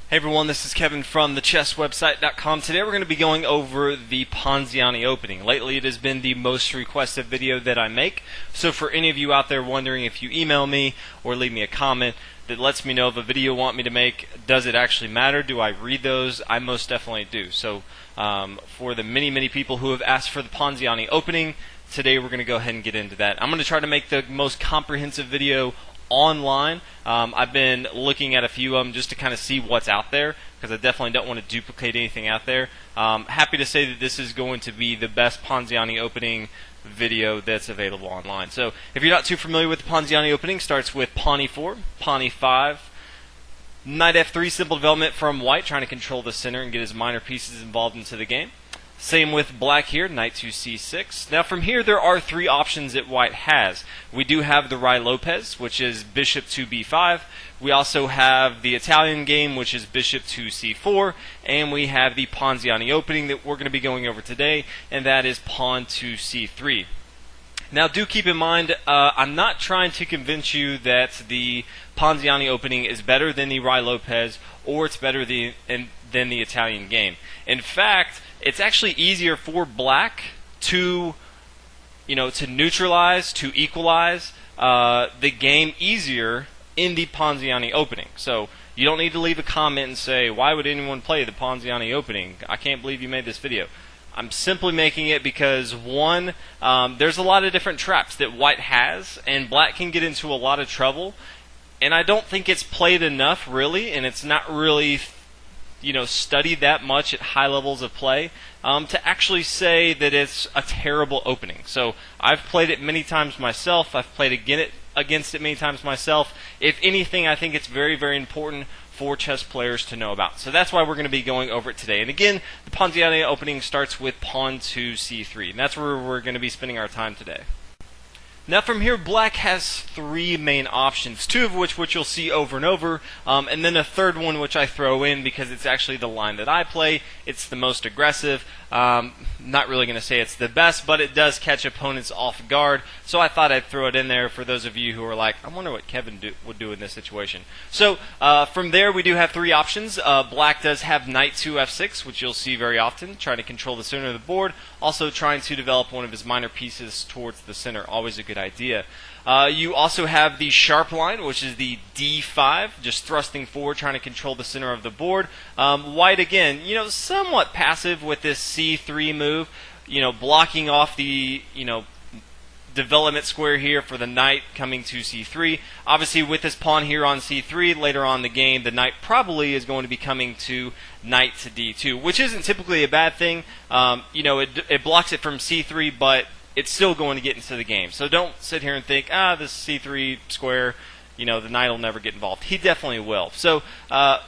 Hey everyone, this is Kevin from thechesswebsite.com. Today we're going to be going over the Ponziani opening. Lately it has been the most requested video that I make, so for any of you out there wondering, if you email me or leave me a comment that lets me know of a video you want me to make, does it actually matter? Do I read those? I most definitely do. So for the many people who have asked for the Ponziani opening, today we're going to go ahead and get into that. I'm going to try to make the most comprehensive video online. I've been looking at a few of them just to kind of see what's out there, because I definitely don't want to duplicate anything out there. Happy to say that this is going to be the best Ponziani opening video that's available online. So if you're not too familiar with the Ponziani opening, starts with pawn e4, pawn e5, knight f3, simple development from white, trying to control the center and get his minor pieces involved into the game. Same with black here, knight to c6. Now from here there are three options that white has. We do have the Ruy Lopez, which is bishop to b5. We also have the Italian game, which is bishop to c4. And we have the Ponziani opening that we're going to be going over today, and that is pawn to c3. Now do keep in mind, I'm not trying to convince you that the Ponziani opening is better than the Ruy Lopez or it's better than the Italian game. In fact, it's actually easier for black to neutralize, to equalize the game easier in the Ponziani opening. So you don't need to leave a comment and say, why would anyone play the Ponziani opening? I can't believe you made this video. I'm simply making it because, one, there's a lot of different traps that white has, and black can get into a lot of trouble. And I don't think it's played enough, really, and it's not really studied that much at high levels of play to actually say that it's a terrible opening. So I've played it many times myself. I've played against it many times myself. If anything, I think it's very important for chess players to know about. So that's why we're going to be going over it today. And again, the Ponziani opening starts with pawn to c3, and that's where we're going to be spending our time today. Now from here, black has three main options, two of which you'll see over and over, and then a third one which I throw in because it's actually the line that I play. It's the most aggressive. Not really going to say it's the best, but it does catch opponents off guard, so I thought I'd throw it in there for those of you who are like, I wonder what Kevin would do in this situation. So from there, we do have three options. Black does have knight to f6, which you'll see very often, trying to control the center of the board, also trying to develop one of his minor pieces towards the center, always a good idea. You also have the sharp line, which is the d5, just thrusting forward, trying to control the center of the board. White, again, somewhat passive with this c3 move, blocking off the, development square here for the knight coming to c3. Obviously, with this pawn here on c3, later on in the game, the knight probably is going to be coming to knight to d2, which isn't typically a bad thing. It blocks it from c3, but it's still going to get into the game. So don't sit here and think, this c3 square, the knight will never get involved. He definitely will. So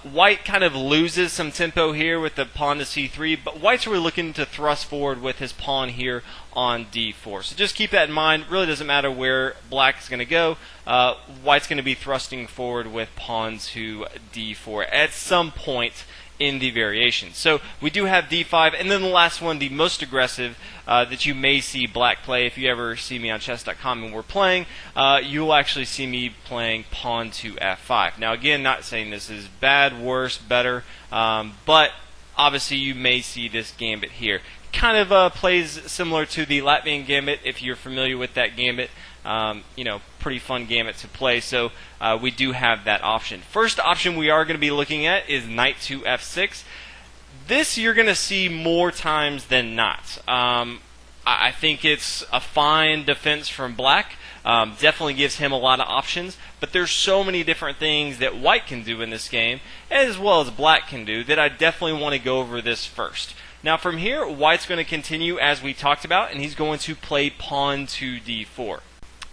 white kind of loses some tempo here with the pawn to c3, but white's really looking to thrust forward with his pawn here on d4. So just keep that in mind. Really doesn't matter where black is going to go. White's going to be thrusting forward with pawn to d4 at some point in the variation. So we do have d5, and then the last one, the most aggressive, that you may see black play. If you ever see me on chess.com and we're playing, you'll actually see me playing pawn to f5. Now again, not saying this is bad, worse, better, but obviously you may see this gambit here. Kind of plays similar to the Latvian gambit, if you're familiar with that gambit. Pretty fun gambit to play, so we do have that option. First option we are going to be looking at is knight to f6. This you're going to see more times than not. I think it's a fine defense from black. Definitely gives him a lot of options, but there's so many different things that white can do in this game, as well as black can do, that I definitely want to go over this first. Now from here, white's going to continue as we talked about, and he's going to play pawn to d4.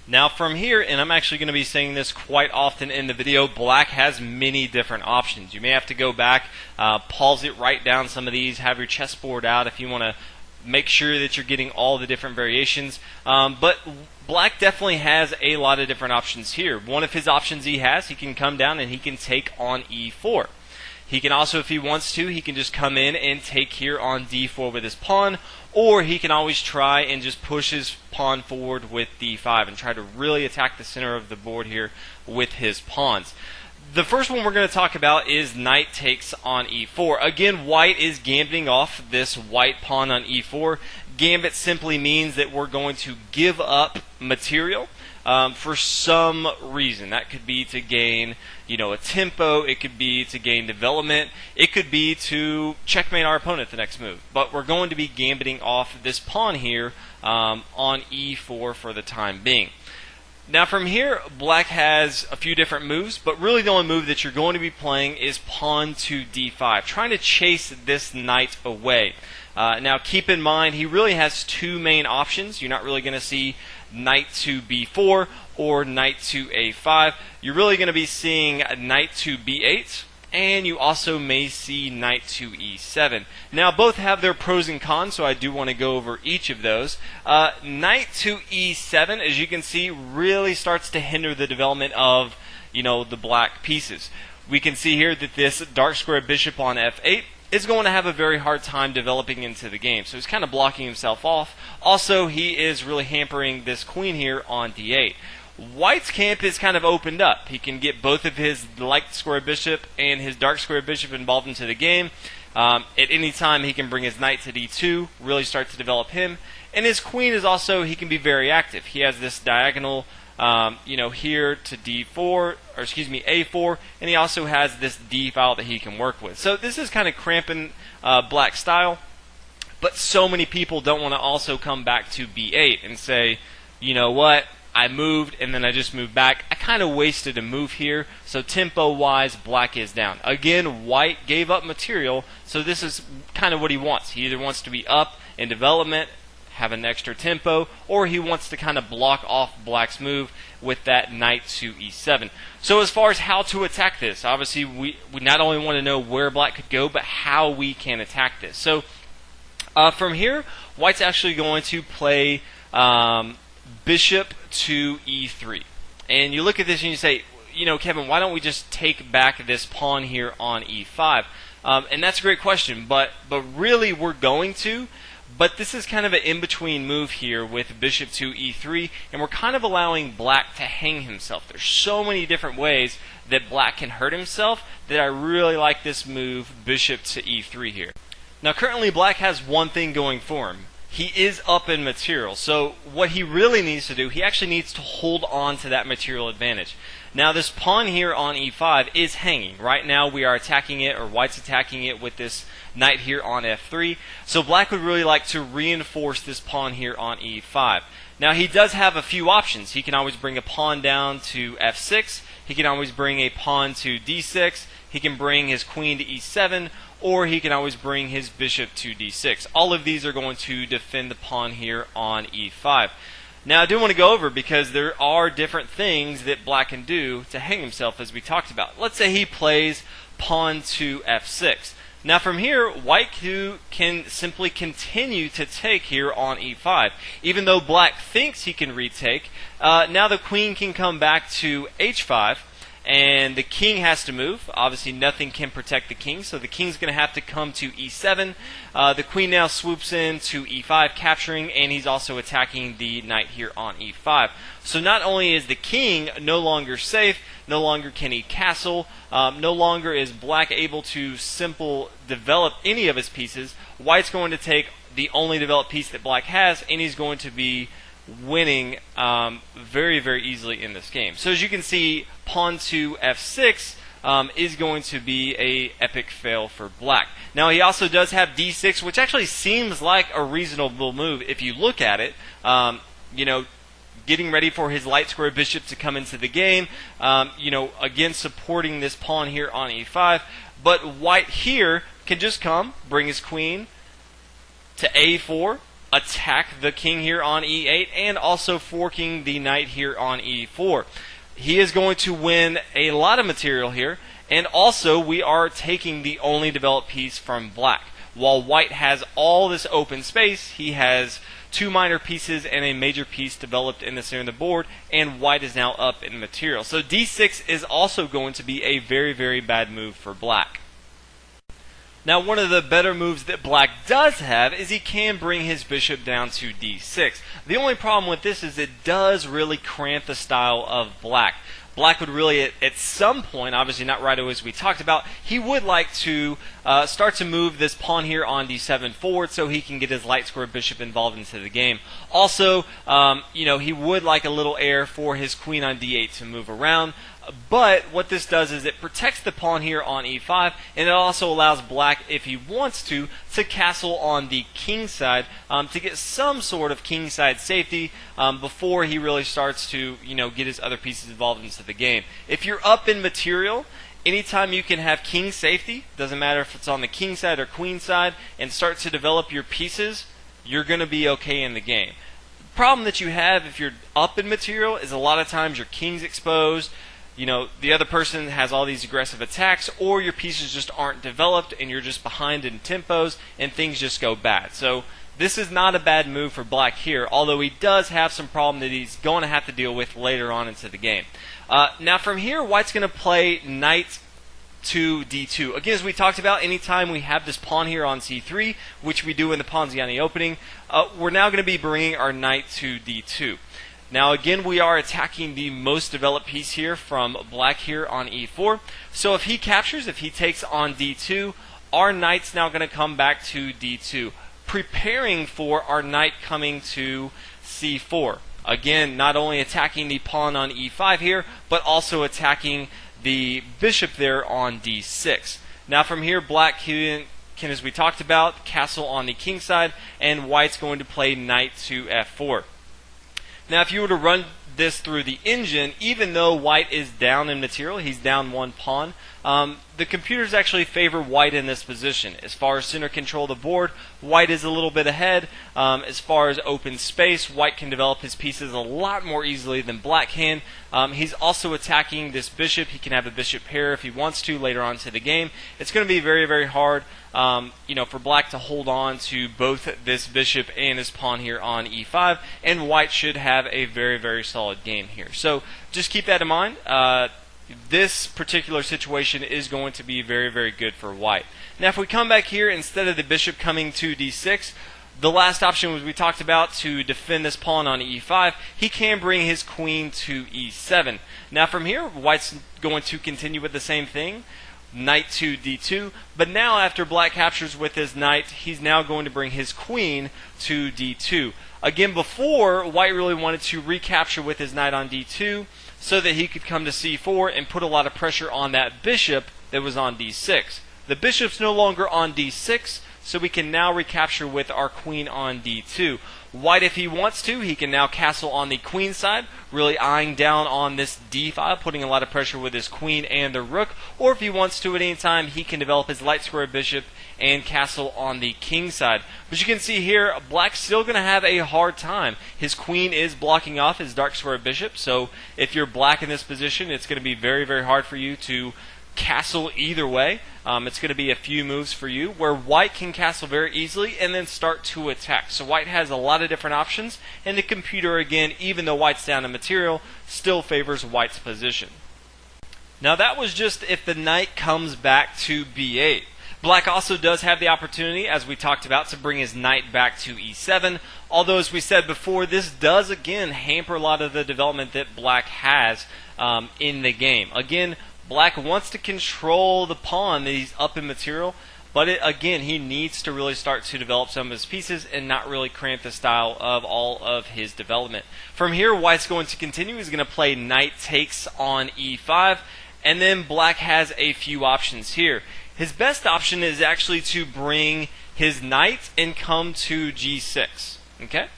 Now from here, and I'm actually going to be saying this quite often in the video, black has many different options. You may have to go back, pause it, write down some of these, have your chessboard out if you want to make sure that you're getting all the different variations. But black definitely has a lot of different options here. One of his options he can come down and he can take on e4. He can also, if he wants to, he can just come in and take here on d4 with his pawn, or he can always try and just push his pawn forward with d5 and try to really attack the center of the board here with his pawns. The first one we're going to talk about is knight takes on e4. Again, white is gambiting off this white pawn on e4. Gambit simply means that we're going to give up material for some reason. That could be to gain, a tempo. It could be to gain development. It could be to checkmate our opponent the next move. But we're going to be gambiting off this pawn here on e4 for the time being. Now from here, black has a few different moves, but really the only move that you're going to be playing is pawn to d5, trying to chase this knight away. Now keep in mind, he really has two main options. You're not really going to see knight to b4 or knight to a5. You're really going to be seeing knight to b8, and you also may see knight to e7. Now both have their pros and cons, so I do want to go over each of those. Knight to e7, as you can see, really starts to hinder the development of the black pieces. We can see here that this dark square bishop on f8 is going to have a very hard time developing into the game, so he's kind of blocking himself off. Also, he is really hampering this queen here on d8. White's camp is kind of opened up. He can get both of his light square bishop and his dark square bishop involved into the game. At any time, he can bring his knight to d2, really start to develop him. And his queen is also, he can be very active. He has this diagonal, here to a4, and he also has this d file that he can work with. So this is kind of cramping black style, but so many people don't want to also come back to b8 and say, you know what, I moved and then I just moved back. I kind of wasted a move here, so tempo-wise, black is down. Again, white gave up material, so this is kind of what he wants. He either wants to be up in development, have an extra tempo, or he wants to kind of block off black's move with that knight to e7. So as far as how to attack this, obviously we not only want to know where black could go, but how we can attack this. So from here, white's actually going to play bishop to e3. And you look at this and you say, Kevin, why don't we just take back this pawn here on e5? And that's a great question, but really we're going to. But this is kind of an in-between move here with bishop to e3, and we're kind of allowing black to hang himself. There's so many different ways that black can hurt himself that I really like this move, bishop to e3 here. Now currently black has one thing going for him. He is up in material, so what he really needs to do, he actually needs to hold on to that material advantage. Now this pawn here on e5 is hanging. Right now we are attacking it, or white's attacking it with this knight here on f3. So black would really like to reinforce this pawn here on e5. Now he does have a few options. He can always bring a pawn down to f6. He can always bring a pawn to d6. He can bring his queen to e7, or he can always bring his bishop to d6. All of these are going to defend the pawn here on e5. Now I do want to go over, because there are different things that black can do to hang himself, as we talked about. Let's say he plays pawn to f6. Now from here, white can simply continue to take here on e5. Even though black thinks he can retake, now the queen can come back to h5, and the king has to move. Obviously nothing can protect the king, so the king's going to have to come to e7. The queen now swoops in to e5, capturing, and he's also attacking the knight here on e5. So not only is the king no longer safe, no longer can he castle, no longer is black able to develop any of his pieces. White's going to take the only developed piece that black has, and he's going to be winning very, very easily in this game. So as you can see, pawn to f6 is going to be a epic fail for black. Now he also does have d6, which actually seems like a reasonable move if you look at it. Getting ready for his light square bishop to come into the game. Again supporting this pawn here on e5. But white here can just come, bring his queen to a4, attack the king here on e8, and also forking the knight here on e4. He is going to win a lot of material here, and also we are taking the only developed piece from black. While white has all this open space, he has two minor pieces and a major piece developed in the center of the board, and white is now up in material. So d6 is also going to be a very, very bad move for black. Now one of the better moves that black does have is he can bring his bishop down to d6. The only problem with this is it does really cramp the style of black. Black would really, at some point, obviously not right away as we talked about, he would like to start to move this pawn here on d7 forward so he can get his light square bishop involved into the game. Also, he would like a little air for his queen on d8 to move around. But what this does is it protects the pawn here on e5, and it also allows Black, if he wants to castle on the king side to get some sort of king side safety before he really starts to get his other pieces involved into the game. If you're up in material, anytime you can have king safety, doesn't matter if it's on the king side or queen side, and start to develop your pieces, you're going to be okay in the game. The problem that you have if you're up in material is a lot of times your king's exposed. The other person has all these aggressive attacks, or your pieces just aren't developed and you're just behind in tempos and things just go bad. So this is not a bad move for Black here, although he does have some problem that he's going to have to deal with later on into the game. Now from here, White's going to play knight to d2. Again, as we talked about, anytime we have this pawn here on c3, which we do in the Ponziani opening, we're now going to be bringing our knight to d2. Now again, we are attacking the most developed piece here from Black here on e4. So if he captures, if he takes on d2, our knight's now going to come back to d2, preparing for our knight coming to c4. Again, not only attacking the pawn on e5 here, but also attacking the bishop there on d6. Now from here, Black can, as we talked about, castle on the king side, and White's going to play knight to f4. Now, if you were to run this through the engine, even though White is down in material, he's down one pawn, the computers actually favor White in this position. As far as center control of the board, White is a little bit ahead. As far as open space, White can develop his pieces a lot more easily than Black can. He's also attacking this bishop. He can have a bishop pair if he wants to later on to the game. It's going to be very, very hard for Black to hold on to both this bishop and his pawn here on e5, and White should have a very, very solid game here. So just keep that in mind. This particular situation is going to be very, very good for White. Now if we come back here, instead of the bishop coming to d6, the last option was we talked about to defend this pawn on e5, he can bring his queen to e7. Now from here, White's going to continue with the same thing, knight to d2, but now after Black captures with his knight, he's now going to bring his queen to d2. Again, before, White really wanted to recapture with his knight on d2 so that he could come to c4 and put a lot of pressure on that bishop that was on d6. The bishop's no longer on d6, so we can now recapture with our queen on d2. White, if he wants to, he can now castle on the queen side, really eyeing down on this d file, putting a lot of pressure with his queen and the rook. Or if he wants to at any time, he can develop his light square bishop and castle on the king side. But you can see here, Black's still going to have a hard time. His queen is blocking off his dark square bishop, so if you're Black in this position, it's going to be very, very hard for you to castle either way. It's going to be a few moves for you where White can castle very easily and then start to attack. So White has a lot of different options, and the computer, again, even though White's down in material, still favors White's position. Now that was just if the knight comes back to b8. Black also does have the opportunity, as we talked about, to bring his knight back to e7, although as we said before, this does again hamper a lot of the development that Black has in the game. Again, Black wants to control the pawn that he's up in material, but again, he needs to really start to develop some of his pieces and not really cramp the style of all of his development. From here, White's going to continue. He's going to play knight takes on e5, and then Black has a few options here. His best option is actually to bring his knight and come to g6. Okay?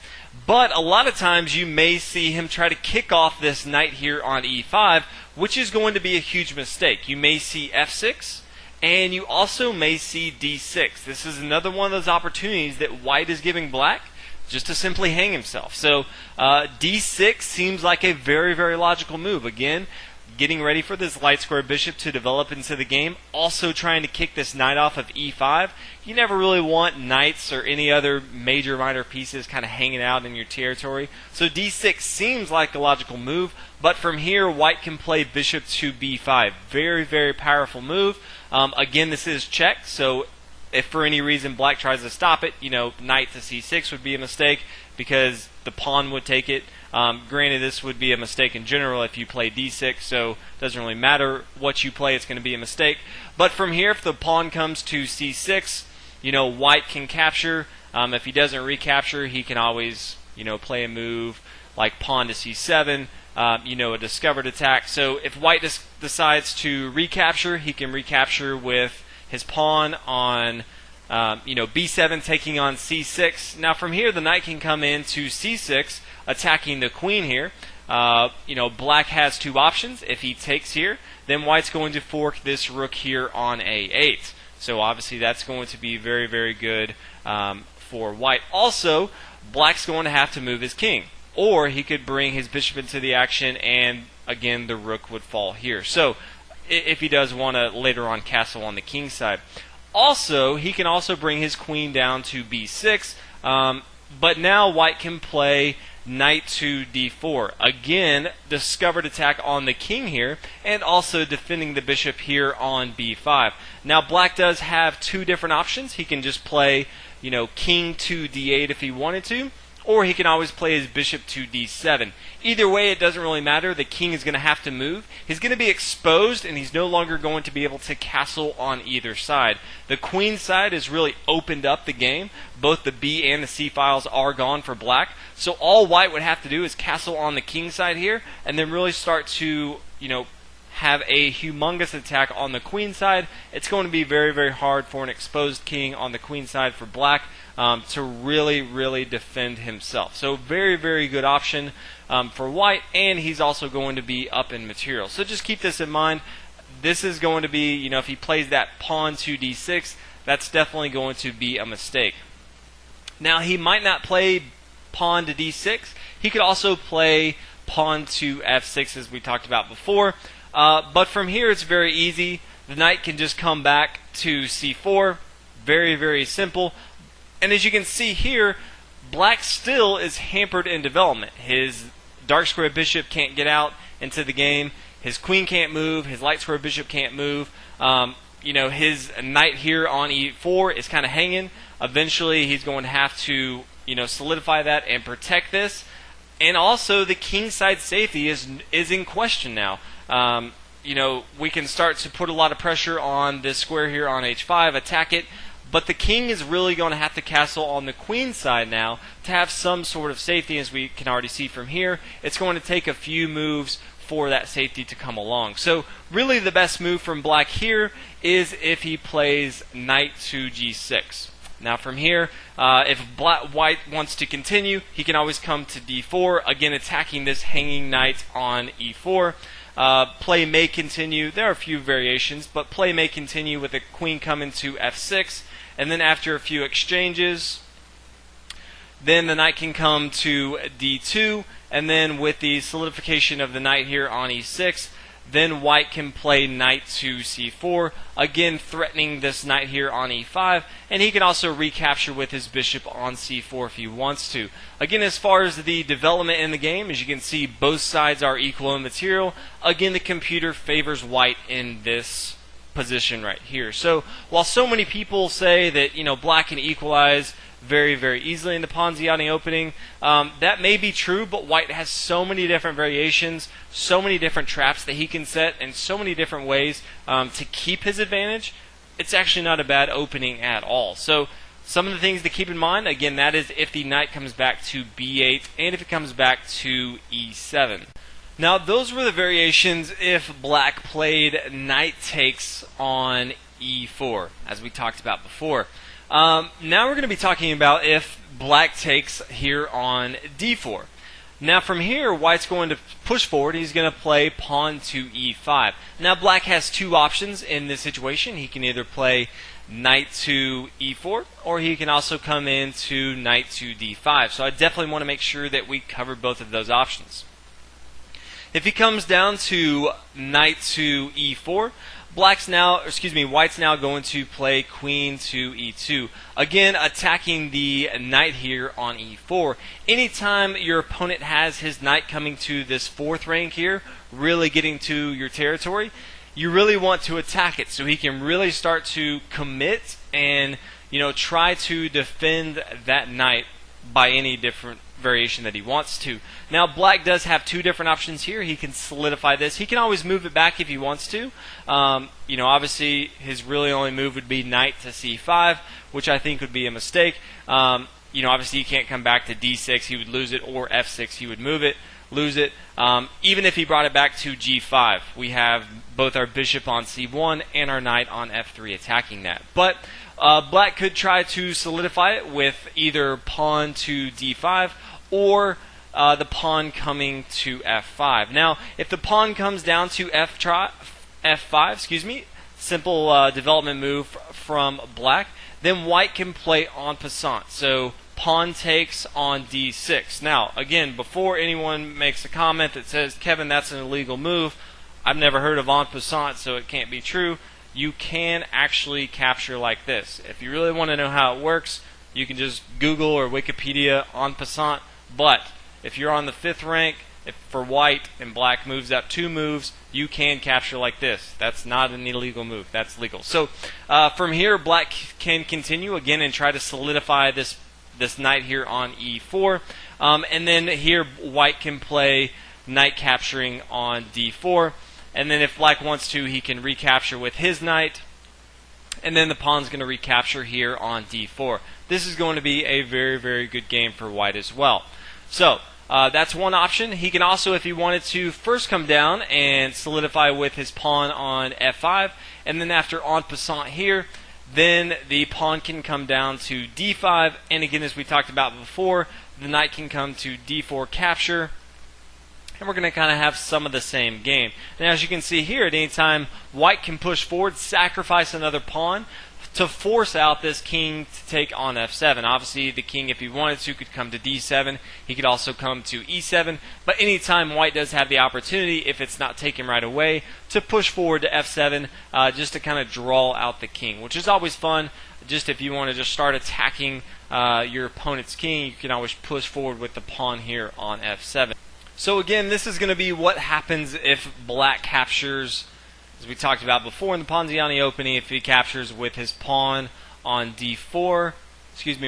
But a lot of times you may see him try to kick off this knight here on e5, which is going to be a huge mistake. You may see f6, and you also may see d6. This is another one of those opportunities that White is giving Black just to simply hang himself. So d6 seems like a very, very logical move. Again, getting ready for this light square bishop to develop into the game, also trying to kick this knight off of e5. You never really want knights or any other major minor pieces kind of hanging out in your territory. So d6 seems like a logical move, but from here White can play bishop to b5. Very, very powerful move. Again, this is check, so if for any reason Black tries to stop it, knight to c6 would be a mistake because the pawn would take it. Granted, this would be a mistake in general if you play d6, so it doesn't really matter what you play, it's going to be a mistake. But from here, if the pawn comes to c6, white can capture. If he doesn't recapture, he can always, play a move like pawn to c7, a discovered attack. So if white decides to recapture, he can recapture with his pawn on b7 taking on c6. Now from here, the knight can come into c6, attacking the queen here. Black has two options. If he takes here, then white's going to fork this rook here on a8. So obviously that's going to be very, very good for white. Also, black's going to have to move his king, or he could bring his bishop into the action, and again the rook would fall here. So if he does want to later on castle on the king side. Also, he can also bring his queen down to b6, but now white can play knight to d4. Again, discovered attack on the king here, and also defending the bishop here on b5. Now black does have two different options. He can just play, king to d8 if he wanted to, or he can always play his bishop to d7. Either way, it doesn't really matter. The king is going to have to move. He's going to be exposed, and he's no longer going to be able to castle on either side. The queen side has really opened up the game. Both the b and the c files are gone for black. So all white would have to do is castle on the king side here, and then really start to, have a humongous attack on the queen side. It's going to be very, very hard for an exposed king on the queen side for black to really, really defend himself. So very, very good option for white, and he's also going to be up in material. So just keep this in mind. This is going to be, if he plays that pawn to d6, that's definitely going to be a mistake. Now, he might not play pawn to d6. He could also play pawn to f6, as we talked about before. But from here, it's very easy. The knight can just come back to c4. Very, very simple. And as you can see here, black still is hampered in development. His dark square bishop can't get out into the game. His queen can't move. His light square bishop can't move. His knight here on e4 is kind of hanging. Eventually, he's going to have to, solidify that and protect this. And also, the king side safety is in question now. We can start to put a lot of pressure on this square here on h5, attack it, but the king is really going to have to castle on the queen side now to have some sort of safety, as we can already see from here. It's going to take a few moves for that safety to come along. So really the best move from black here is if he plays knight to g6. Now from here, if white wants to continue, he can always come to d4, again attacking this hanging knight on e4. Play may continue. There are a few variations, but play may continue with the queen coming to f6, and then after a few exchanges, then the knight can come to d2, and then with the solidification of the knight here on e6, then white can play knight to c4, again threatening this knight here on e5, and he can also recapture with his bishop on c4 if he wants to. Again, as far as the development in the game, as you can see, both sides are equal in material. Again, the computer favors white in this position right here. So while so many people say that black can equalize very, very easily in the Ponziani opening, that may be true, but white has so many different variations, so many different traps that he can set, and so many different ways to keep his advantage. It's actually not a bad opening at all. So some of the things to keep in mind, again, that is if the knight comes back to b8 and if it comes back to e7. Now, those were the variations if black played knight takes on e4, as we talked about before. Now we're going to be talking about if black takes here on d4. Now from here, white's going to push forward. He's going to play pawn to e5. Now black has two options in this situation. He can either play knight to e4, or he can also come into knight to d5. So I definitely want to make sure that we cover both of those options. If he comes down to knight to e4, white's now going to play queen to e2. Again, attacking the knight here on e4. Anytime your opponent has his knight coming to this fourth rank here, really getting to your territory, you really want to attack it so he can really start to commit and try to defend that knight by any different variation that he wants to. Now black does have two different options here. He can solidify this. He can always move it back if he wants to. Obviously his really only move would be knight to c5, which I think would be a mistake. Obviously he can't come back to d6, he would lose it, or f6, he would move it, lose it. Even if he brought it back to g5, we have both our bishop on c1 and our knight on f3 attacking that. But black could try to solidify it with either pawn to d5 or the pawn coming to f5. Now, if the pawn comes down to f5, simple development move from black, then white can play en passant. So pawn takes on d6. Now, again, before anyone makes a comment that says, Kevin, that's an illegal move, I've never heard of en passant, so it can't be true. You can actually capture like this. If you really want to know how it works, you can just Google or Wikipedia en passant. But if you're on the 5th rank, if for white and black moves up 2 moves, you can capture like this. That's not an illegal move. That's legal. So from here, black can continue again and try to solidify this knight here on e4. And then here, white can play knight capturing on d4. And then if black wants to, he can recapture with his knight. And then the pawn's going to recapture here on d4. This is going to be a very, very good game for white as well. So that's one option. He can also, if he wanted to, first come down and solidify with his pawn on f5. And then after en passant here, then the pawn can come down to d5. And again, as we talked about before, the knight can come to d4 capture. And we're going to kind of have some of the same game. Now, as you can see here, at any time, white can push forward, sacrifice another pawn to force out this king to take on f7. Obviously, the king, if he wanted to, could come to d7. He could also come to e7. But anytime white does have the opportunity, if it's not taken right away, to push forward to f7 just to kind of draw out the king, which is always fun. Just if you want to just start attacking your opponent's king, you can always push forward with the pawn here on f7. So again, this is going to be what happens if black captures, as we talked about before in the Ponziani opening, if he captures with his pawn on d4,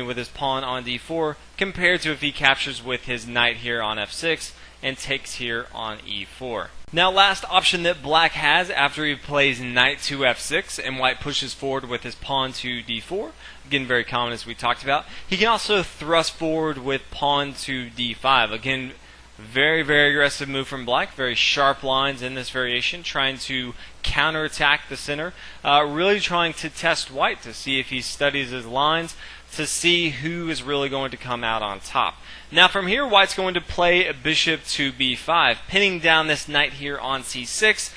with his pawn on d4, compared to if he captures with his knight here on f6 and takes here on e4. Now, last option that black has after he plays knight to f6 and white pushes forward with his pawn to d4, again, very common as we talked about, he can also thrust forward with pawn to d5. Again, very, very aggressive move from black. Very sharp lines in this variation, trying to counterattack the center. Really trying to test white to see if he studies his lines, to see who is really going to come out on top. Now from here, white's going to play a bishop to b5, pinning down this knight here on c6,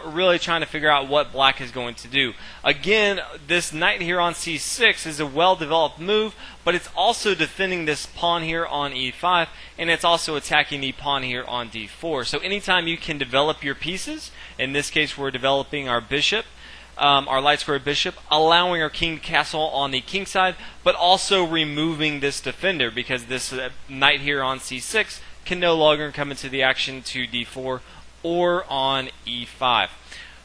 really trying to figure out what black is going to do. Again, this knight here on c6 is a well-developed move, but it's also defending this pawn here on e5, and it's also attacking the pawn here on d4. So anytime you can develop your pieces, in this case we're developing our bishop, our light square bishop, allowing our king to castle on the king side, but also removing this defender, because this knight here on c6 can no longer come into the action to d4 or on e5.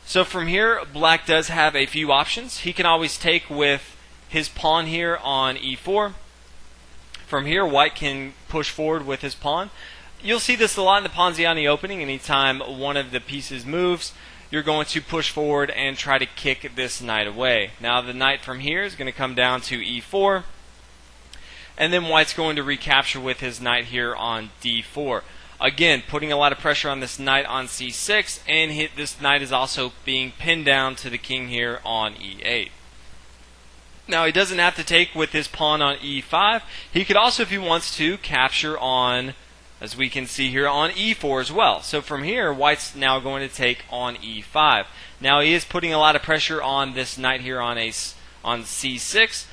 So from here, black does have a few options. He can always take with his pawn here on e4. From here, white can push forward with his pawn. You'll see this a lot in the Ponziani opening. Anytime one of the pieces moves, you're going to push forward and try to kick this knight away. Now the knight from here is going to come down to e4, and then white's going to recapture with his knight here on d4. Again, putting a lot of pressure on this knight on c6, and this knight is also being pinned down to the king here on e8. Now he doesn't have to take with his pawn on e5. He could also, if he wants to, capture on, as we can see here, on e4 as well. So from here, white's now going to take on e5. Now he is putting a lot of pressure on this knight here on c6.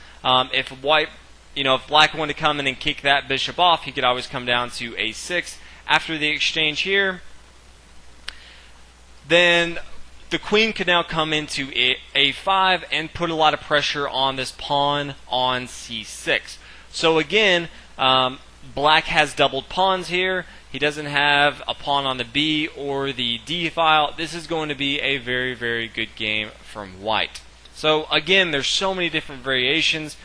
If black wanted to come in and kick that bishop off, he could always come down to a6. After the exchange here, then the queen could now come into a5 and put a lot of pressure on this pawn on c6. So again, black has doubled pawns here. He doesn't have a pawn on the b or the d file. This is going to be a very, very good game from white. So again, there's so many different variations.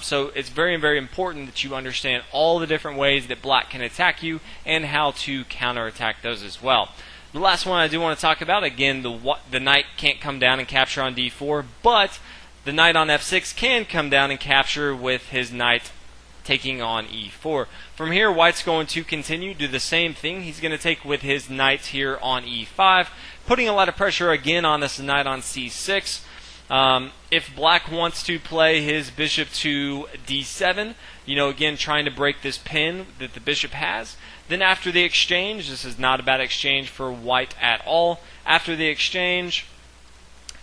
So it's very, very important that you understand all the different ways that black can attack you and how to counterattack those as well. The last one I do want to talk about, again, the knight can't come down and capture on d4, but the knight on f6 can come down and capture with his knight taking on e4. From here, white's going to continue, do the same thing. He's going to take with his knight here on e5, putting a lot of pressure again on this knight on c6. If black wants to play his bishop to d7, again, trying to break this pin that the bishop has, then after the exchange, this is not a bad exchange for white at all. After the exchange,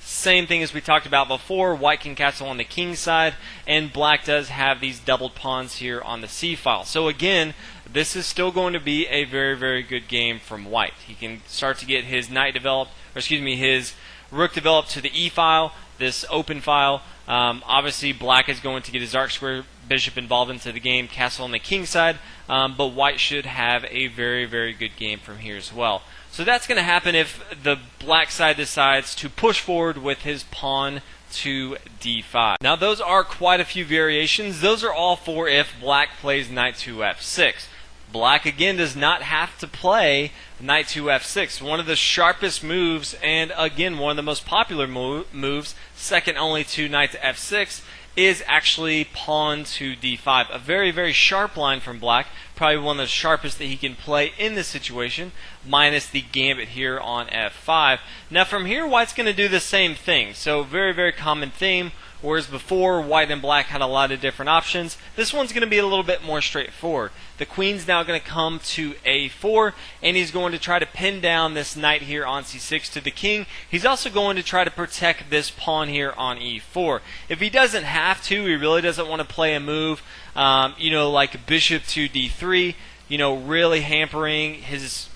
same thing as we talked about before, white can castle on the king side, and black does have these doubled pawns here on the c file. So again, this is still going to be a very, very good game from white. He can start to get his knight developed, his rook developed to the e file, this open file. Obviously, black is going to get his dark square bishop involved into the game, castle on the king side, but white should have a very, very good game from here as well. So that's going to happen if the black side decides to push forward with his pawn to d5. Now those are quite a few variations. Those are all for if black plays knight to f6. Black again does not have to play knight to f6. One of the sharpest moves, and again one of the most popular moves, second only to knight to f6, is actually pawn to d5. A very, very sharp line from black, probably one of the sharpest that he can play in this situation, minus the gambit here on f5. Now from here, white's going to do the same thing. So very, very common theme. Whereas before, white and black had a lot of different options, this one's going to be a little bit more straightforward. The queen's now going to come to a4, and he's going to try to pin down this knight here on c6 to the king. He's also going to try to protect this pawn here on e4. If he doesn't have to, he really doesn't want to play a move, like bishop to d3, really hampering his,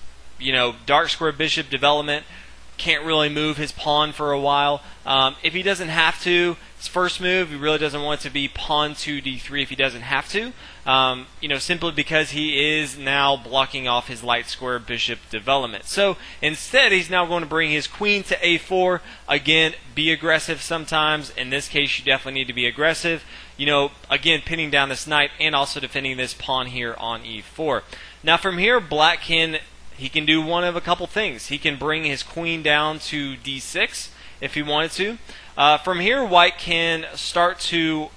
dark square bishop development. Can't really move his pawn for a while. If he doesn't have to, his first move, he really doesn't want it to be pawn to d3 if he doesn't have to. Simply because he is now blocking off his light square bishop development. So instead, he's now going to bring his queen to a4. Again, be aggressive sometimes. In this case, you definitely need to be aggressive. Again, pinning down this knight and also defending this pawn here on e4. Now from here, black can do one of a couple things. He can bring his queen down to d6 if he wanted to. From here, white can start to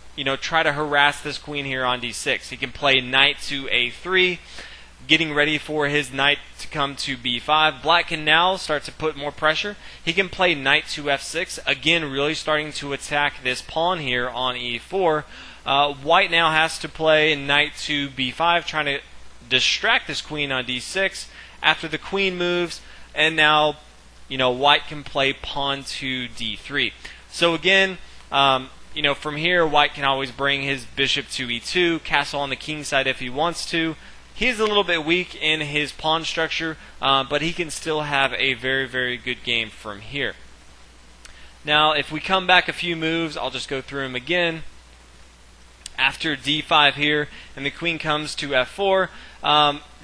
try to harass this queen here on d6. He can play knight to a3, getting ready for his knight to come to b5. Black can now start to put more pressure. He can play knight to f6, again really starting to attack this pawn here on e4. White now has to play knight to b5, trying to distract this queen on d6. After the queen moves, and now white can play pawn to d3. So again, from here, white can always bring his bishop to e2, castle on the king side if he wants to. He's a little bit weak in his pawn structure, but he can still have a very, very good game from here. Now, if we come back a few moves, I'll just go through them again. After d5 here, and the queen comes to f4,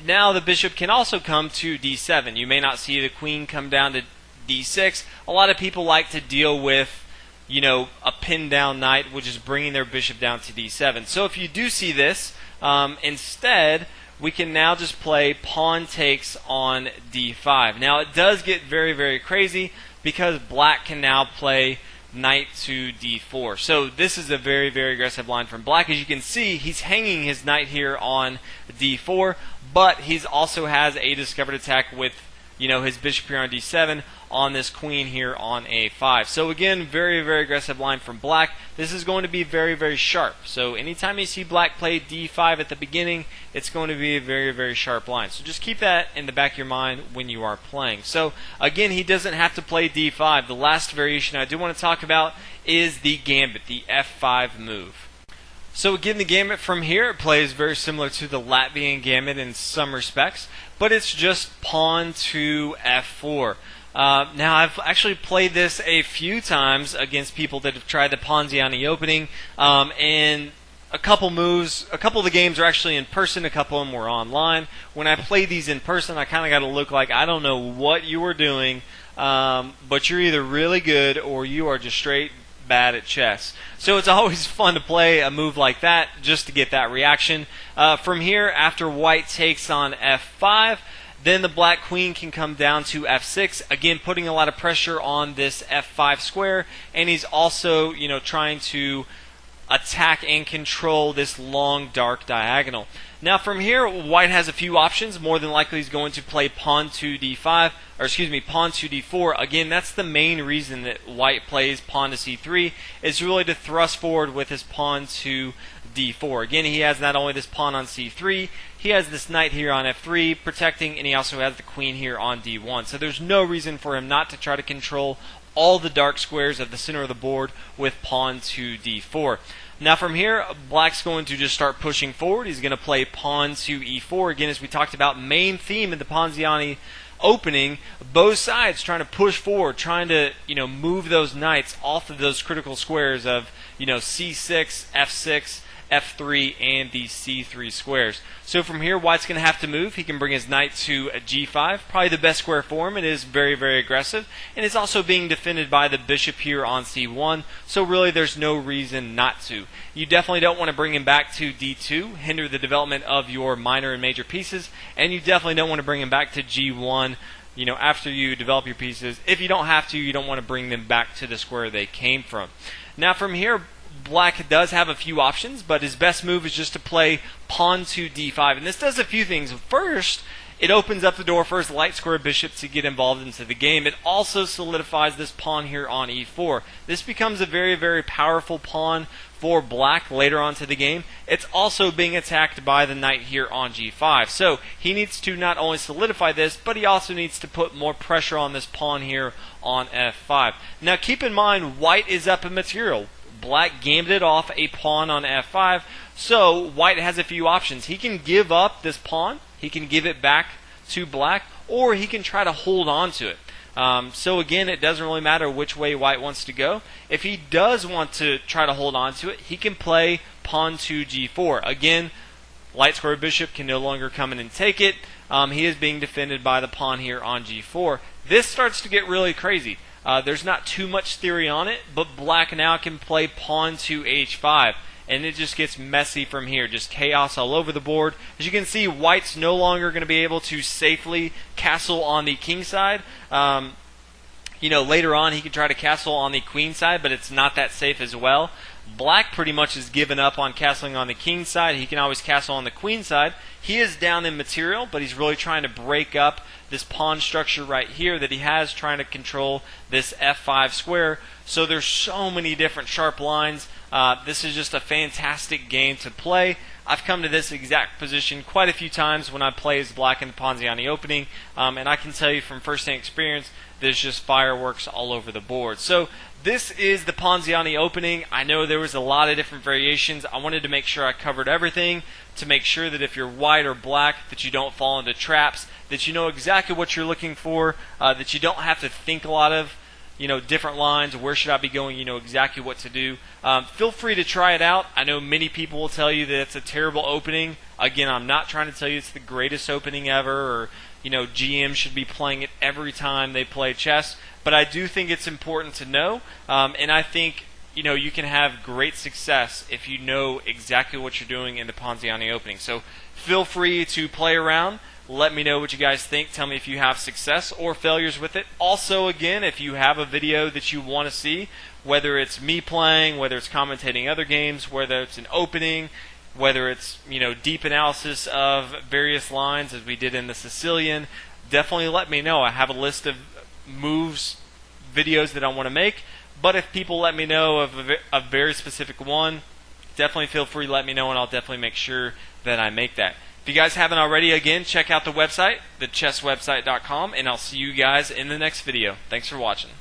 now the bishop can also come to d7. You may not see the queen come down to d6. A lot of people like to deal with, a pinned down knight, which is bringing their bishop down to d7. So if you do see this, instead, we can now just play pawn takes on d5. Now it does get very, very crazy because black can now play knight to d4. So this is a very, very aggressive line from black. As you can see, he's hanging his knight here on d4, but he also has a discovered attack with his bishop here on d7 on this queen here on a5. So again, very, very aggressive line from black. This is going to be very, very sharp. So anytime you see black play d5 at the beginning, it's going to be a very, very sharp line. So just keep that in the back of your mind when you are playing. So again, he doesn't have to play d5. The last variation I do want to talk about is the gambit, the f5 move. So again, the gambit from here, it plays very similar to the Latvian gambit in some respects, but it's just pawn to f4. Now, I've actually played this a few times against people that have tried the Ponziani opening, and a couple of the games are actually in person, a couple of them were online. When I play these in person, I kind of got to look like I don't know what you were doing, but you're either really good or you are just straight bad at chess. So it's always fun to play a move like that just to get that reaction. From here, after white takes on f5, then the black queen can come down to f6, again putting a lot of pressure on this f5 square, and he's also, trying to attack and control this long dark diagonal. Now from here, white has a few options. More than likely he's going to play pawn to d5, or excuse me, pawn to d4. Again, that's the main reason that white plays pawn to c3, is really to thrust forward with his pawn to d4. Again, he has not only this pawn on c3, he has this knight here on f3 protecting, and he also has the queen here on d1. So there's no reason for him not to try to control all the dark squares at the center of the board with pawn to d4. Now from here, black's going to just start pushing forward. He's going to play pawn to e4. Again, as we talked about, main theme in the Ponziani opening, both sides trying to push forward, trying to move those knights off of those critical squares of c6, f6, f3, and the c3 squares. So from here, white's going to have to move. He can bring his knight to g5, probably the best square for him. It is very, very aggressive, and it's also being defended by the bishop here on c1, so really there's no reason not to. You definitely don't want to bring him back to d2, hinder the development of your minor and major pieces, and you definitely don't want to bring him back to g1 after you develop your pieces. If you don't have to, you don't want to bring them back to the square they came from. Now from here, black does have a few options, but his best move is just to play pawn to d5. And this does a few things. First, it opens up the door for his light square bishop to get involved into the game. It also solidifies this pawn here on e4. This becomes a very, very powerful pawn for black later on to the game. It's also being attacked by the knight here on g5. So he needs to not only solidify this, but he also needs to put more pressure on this pawn here on f5. Now keep in mind, white is up in material. Black gambited off a pawn on f5, so white has a few options. He can give up this pawn, he can give it back to black, or he can try to hold on to it. So again, it doesn't really matter which way white wants to go. If he does want to try to hold on to it, he can play pawn to g4. Again, light square bishop can no longer come in and take it. He is being defended by the pawn here on g4. This starts to get really crazy. There's not too much theory on it, but black now can play pawn to h5, and it just gets messy from here. Just chaos all over the board. As you can see, white's no longer going to be able to safely castle on the king side. Later on he can try to castle on the queen side, but it's not that safe as well. Black pretty much has given up on castling on the king side. He can always castle on the queen side. He is down in material, but he's really trying to break up this pawn structure right here that he has, trying to control this f5 square. So there's so many different sharp lines. This is just a fantastic game to play. I've come to this exact position quite a few times when I play as black in the Ponziani opening, and I can tell you from first-hand experience, there's just fireworks all over the board. So this is the Ponziani opening. I know there was a lot of different variations. I wanted to make sure I covered everything to make sure that if you're white or black, that you don't fall into traps, that you know exactly what you're looking for, that you don't have to think a lot of different lines. Where should I be going? You know exactly what to do. Feel free to try it out. I know many people will tell you that it's a terrible opening. Again, I'm not trying to tell you it's the greatest opening ever, or GM should be playing it every time they play chess. But I do think it's important to know, and I think you can have great success if you know exactly what you're doing in the Ponziani opening. So feel free to play around. Let me know what you guys think. Tell me if you have success or failures with it. Also, again, if you have a video that you want to see, whether it's me playing, whether it's commentating other games, whether it's an opening, whether it's deep analysis of various lines as we did in the Sicilian, definitely let me know. I have a list of moves videos that I want to make, but if people let me know of a very specific one, definitely feel free to let me know, and I'll definitely make sure that I make that. If you guys haven't already, again, check out the website, thechesswebsite.com, and I'll see you guys in the next video. Thanks for watching.